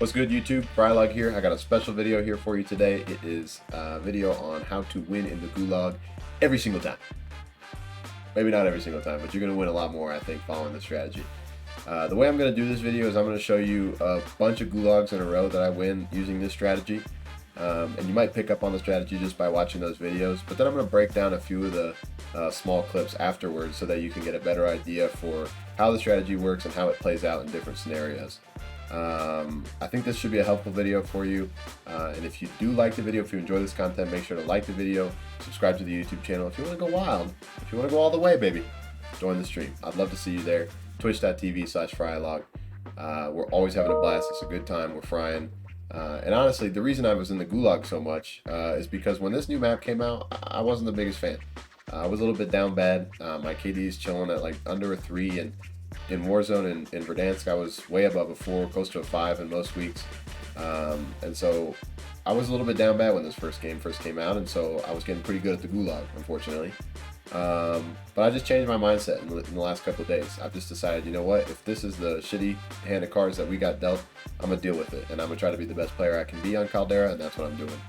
What's good, YouTube? Gulag here. I got a special video here for you today. It is a video on how to win in the Gulag every single time. Maybe not every single time, but you're going to win a lot more, I think, following the strategy. The way I'm going to do this video is I'm going to show you a bunch of Gulags in a row that I win using this strategy. And you might pick up on the strategy just by watching those videos, but then I'm going to break down a few of the small clips afterwards so that you can get a better idea for how the strategy works and how it plays out in different scenarios. I think this should be a helpful video for you, and if you do like the video, if you enjoy this content, make sure to like the video, subscribe to the YouTube channel. If you want to go wild, if you want to go all the way, baby, join the stream. I'd love to see you there. Twitch.tv/Frylog. We're always having a blast. It's a good time. We're frying. And honestly, the reason I was in the Gulag so much is because when this new map came out, I wasn't the biggest fan. I was a little bit down bad. My KD is chilling at like under a 3, and in Warzone and in Verdansk, I was way above a 4, close to a 5 in most weeks. And so I was a little bit down bad when this first game came out, and so I was getting pretty good at the Gulag, unfortunately. But I just changed my mindset in the last couple of days. I've just decided, you know what, if this is the shitty hand of cards that we got dealt, I'm going to deal with it, and I'm going to try to be the best player I can be on Caldera, and that's what I'm doing.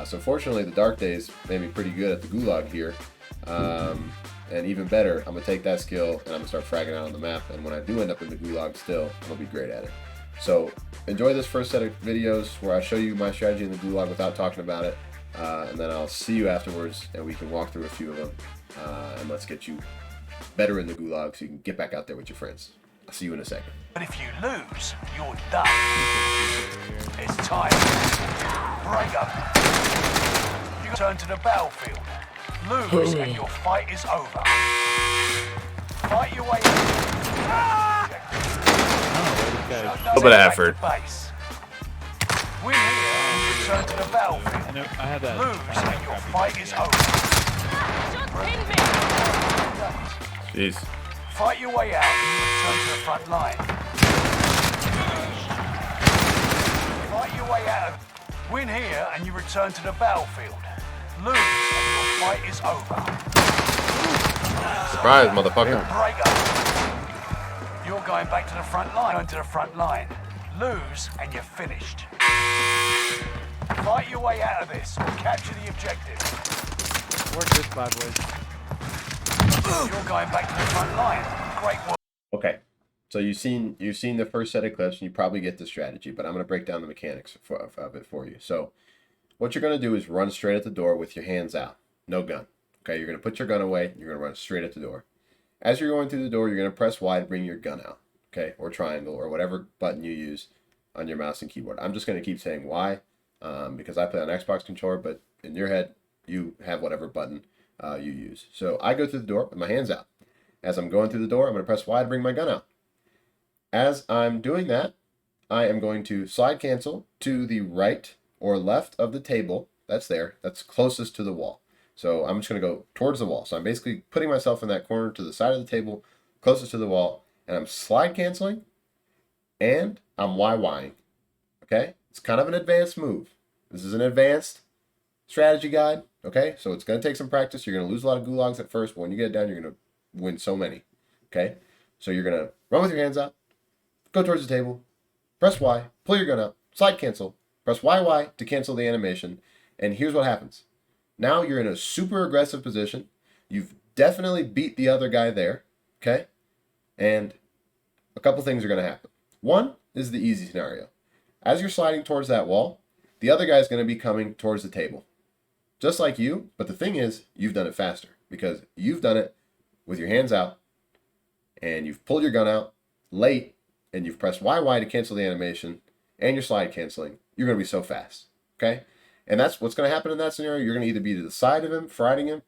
So fortunately, the dark days made me pretty good at the Gulag here. And even better, I'm going to take that skill and I'm going to start fragging out on the map, and when I do end up in the Gulag still, I'm going to be great at it. So enjoy this first set of videos where I show you my strategy in the Gulag without talking about it, and then I'll see you afterwards and we can walk through a few of them, and let's get you better in the Gulag so you can get back out there with your friends. I'll see you in a second. But if you lose, you're done. It's time. Break up. You turn to the battlefield. Lose and your fight is over. Fight your way out. A little bit of effort. Win here and return to the battlefield. I had that. Lose and your fight is over. Jeez. Fight your way out and you return to the front line. Fight your way out. Win here and you return to the battlefield. Lose and your fight is over. Surprise, motherfucker. Break up. You're going back to the front line. Going to the front line. Lose and you're finished. Fight your way out of this or capture the objective. Work this bad boys. You're going back to the front line. Great work. Okay, so you've seen the first set of clips, and you probably get the strategy, but I'm going to break down the mechanics of it for you. So what you're going to do is run straight at the door with your hands out, no gun. Okay, you're going to put your gun away, you're going to run straight at the door. As you're going through the door, you're going to press Y to bring your gun out, okay, or triangle, or whatever button you use on your mouse and keyboard. I'm just going to keep saying Y because I play on Xbox controller, but in your head, you have whatever button you use. So I go through the door with my hands out. As I'm going through the door, I'm going to press Y to bring my gun out. As I'm doing that, I am going to slide cancel to the right or left of the table that's closest to the wall. So I'm just going to go towards the wall. So I'm basically putting myself in that corner to the side of the table closest to the wall, and I'm slide canceling and I'm YYing. Okay? It's kind of an advanced move. This is an advanced strategy guide. Okay? So it's going to take some practice. You're going to lose a lot of Gulags at first, but when you get it down, you're going to win so many. Okay? So you're going to run with your hands out, go towards the table, press Y, pull your gun out, slide cancel, press YY to cancel the animation, and here's what happens. Now you're in a super aggressive position. You've definitely beat the other guy there, okay? And a couple things are going to happen. One is the easy scenario. As you're sliding towards that wall, the other guy is going to be coming towards the table, just like you, but the thing is, you've done it faster because you've done it with your hands out, and you've pulled your gun out late, and you've pressed YY to cancel the animation, and you're slide canceling. You're going to be so fast, okay? And that's what's going to happen in that scenario. You're going to either be to the side of him, frying him,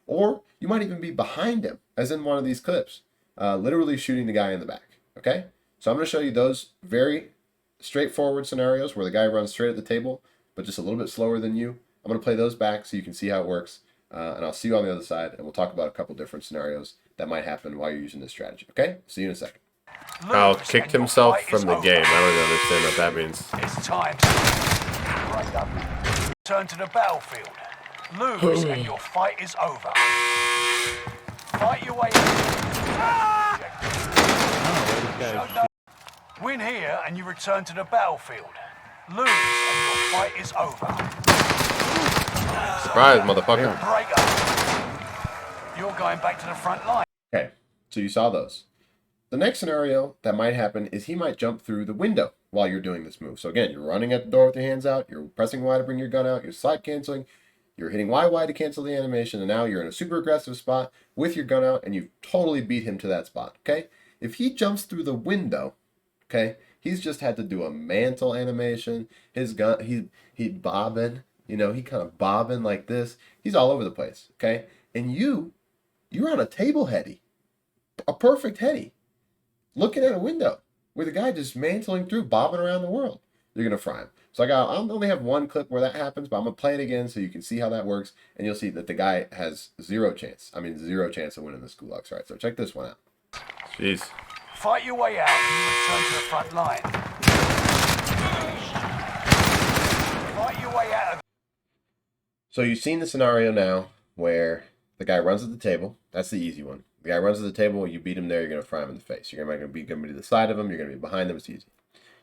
or you might even be behind him, as in one of these clips, literally shooting the guy in the back, okay? So I'm going to show you those very straightforward scenarios where the guy runs straight at the table, but just a little bit slower than you. I'm going to play those back so you can see how it works, and I'll see you on the other side, and we'll talk about a couple different scenarios that might happen while you're using this strategy, okay? See you in a second. Kyle kicked himself from the game. I don't even understand what that means. It's time. Break up. Turn to the battlefield. Lose and your fight is over. Fight your way out. Win here and you return to the battlefield. Lose and your fight is over. Surprise, motherfucker. Break up. You're going back to the front line. Okay, so you saw those. The next scenario that might happen is he might jump through the window while you're doing this move. So again, you're running at the door with your hands out, you're pressing Y to bring your gun out, you're slide canceling, you're hitting YY to cancel the animation, and now you're in a super aggressive spot with your gun out, and you've totally beat him to that spot, okay? If he jumps through the window, okay, he's just had to do a mantle animation. His gun, he bobbing, you know, he kind of bobbing like this. He's all over the place, okay? And you're on a table heady, a perfect heady, looking at a window with a guy just mantling through, bobbing around the world. You're going to fry him. So I only have one clip where that happens, but I'm going to play it again so you can see how that works, and you'll see that the guy has zero chance of winning this Gulag. All right, so check this one out. Jeez. Fight your way out and you return to the front line. Fight your way out of So you've seen the scenario now where the guy runs at the table. That's the easy one. The guy runs to the table, you beat him there, you're going to fry him in the face. You're going to be to the side of him, you're going to be behind him, it's easy.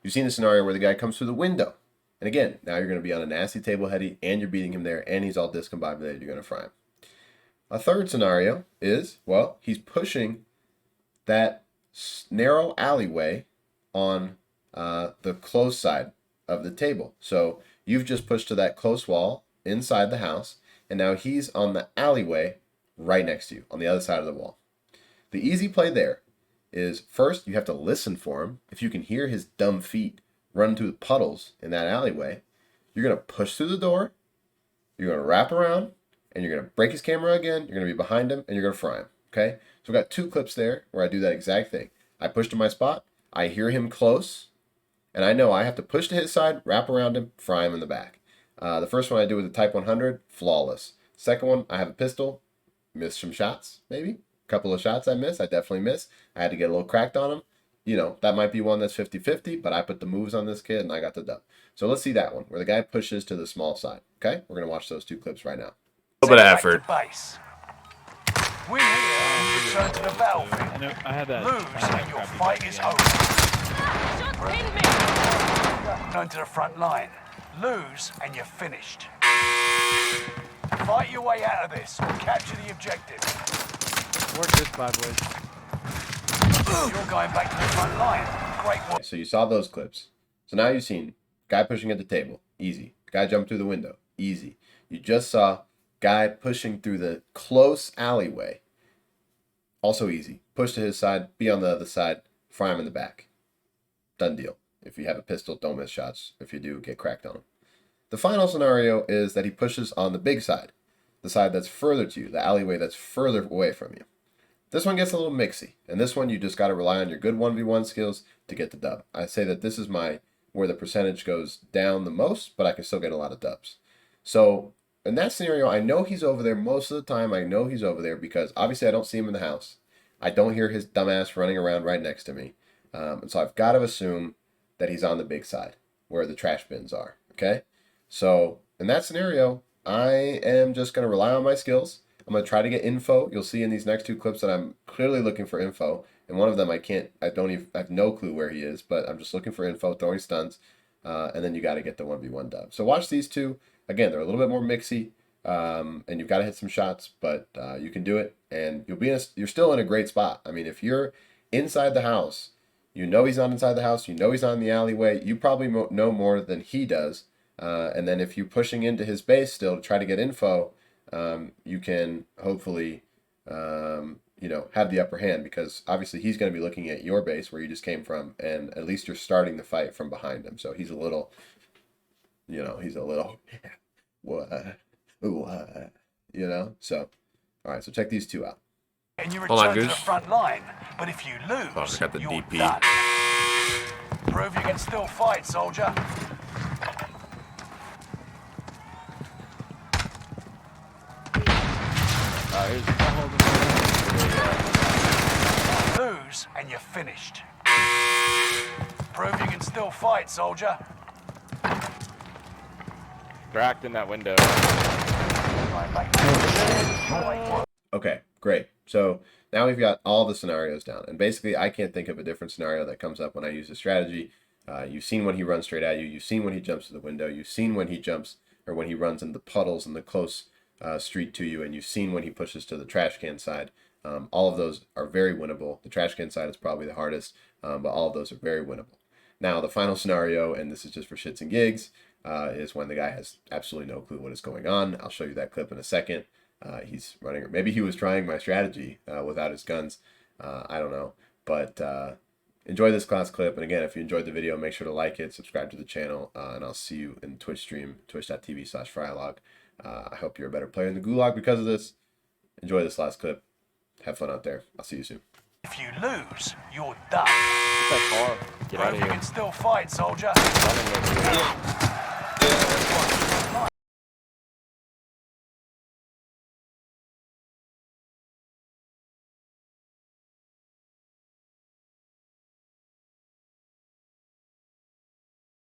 You've seen the scenario where the guy comes through the window. And again, now you're going to be on a nasty table heady, and you're beating him there, and he's all discombobulated, you're going to fry him. A third scenario is, well, he's pushing that narrow alleyway on the close side of the table. So you've just pushed to that close wall inside the house, and now he's on the alleyway right next to you, on the other side of the wall. The easy play there is, first, you have to listen for him. If you can hear his dumb feet run through the puddles in that alleyway, you're going to push through the door, you're going to wrap around, and you're going to break his camera again, you're going to be behind him, and you're going to fry him, okay? So we've got two clips there where I do that exact thing. I push to my spot, I hear him close, and I know I have to push to his side, wrap around him, fry him in the back. The first one I do with the Type 100, flawless. Second one, I have a pistol, missed some shots, maybe. A couple of shots I definitely missed. I had to get a little cracked on him. You know, that might be one that's 50-50, but I put the moves on this kid and I got the dub. So let's see that one, where the guy pushes to the small side. Okay? We're going to watch those two clips right now. A little bit of effort. base. Win here and return to the battlefield. I had that. Lose and your fight is over. Return to the front line. Lose and you're finished. Fight your way out of this or capture the objective. Work this bad boys. You're going back to the front line. Great work. So you saw those clips. So now you've seen guy pushing at the table. Easy. Guy jumped through the window. Easy. You just saw guy pushing through the close alleyway. Also easy. Push to his side. Be on the other side. Fry him in the back. Done deal. If you have a pistol, don't miss shots. If you do, get cracked on him. The final scenario is that he pushes on the big side. The side that's further to you. The alleyway that's further away from you. This one gets a little mixy. And this one, you just got to rely on your good 1v1 skills to get the dub. I say that this is where the percentage goes down the most, but I can still get a lot of dubs. So in that scenario, I know he's over there most of the time. I know he's over there because obviously I don't see him in the house. I don't hear his dumbass running around right next to me. And so I've got to assume that he's on the big side where the trash bins are. Okay? So in that scenario, I am just going to rely on my skills. I'm going to try to get info. You'll see in these next two clips that I'm clearly looking for info. And one of them I have no clue where he is, but I'm just looking for info, throwing stuns. And then you got to get the 1v1 dub. So watch these two. Again, they're a little bit more mixy. And you've got to hit some shots, but you can do it. And you're still in a great spot. I mean, if you're inside the house, you know he's not inside the house. You know he's not in the alleyway. You probably know more than he does. And then if you're pushing into his base still to try to get info, you can hopefully, have the upper hand because obviously he's going to be looking at your base where you just came from, and at least you're starting the fight from behind him. So he's a little, So, all right. So check these two out. And you Hold on, return to the Goose. front line. But if you lose, Oh, I got the you're DP. done. Prove you can still fight, soldier. Lose and you're finished. Prove you can still fight, soldier. Cracked in that window. Okay, great. So now we've got all the scenarios down. And basically, I can't think of a different scenario that comes up when I use this strategy. You've seen when he runs straight at you. You've seen when he jumps to the window. You've seen when he jumps or when he runs into puddles in the close street to you. And you've seen when he pushes to the trash can side. All of those are very winnable. The trash can side is probably the hardest, but all of those are very winnable. Now, the final scenario, and this is just for shits and gigs, is when the guy has absolutely no clue what is going on. I'll show you that clip in a second. He's running, or maybe he was trying my strategy without his guns. I don't know. But enjoy this class clip. And again, if you enjoyed the video, make sure to like it, subscribe to the channel, and I'll see you in the Twitch stream, twitch.tv/Frylog. I hope you're a better player in the Gulag because of this. Enjoy this last clip. Have fun out there. I'll see you soon. If you lose, you're done. Get that car. Get out Prove of you here. can still fight, soldier. Running over here. Yeah.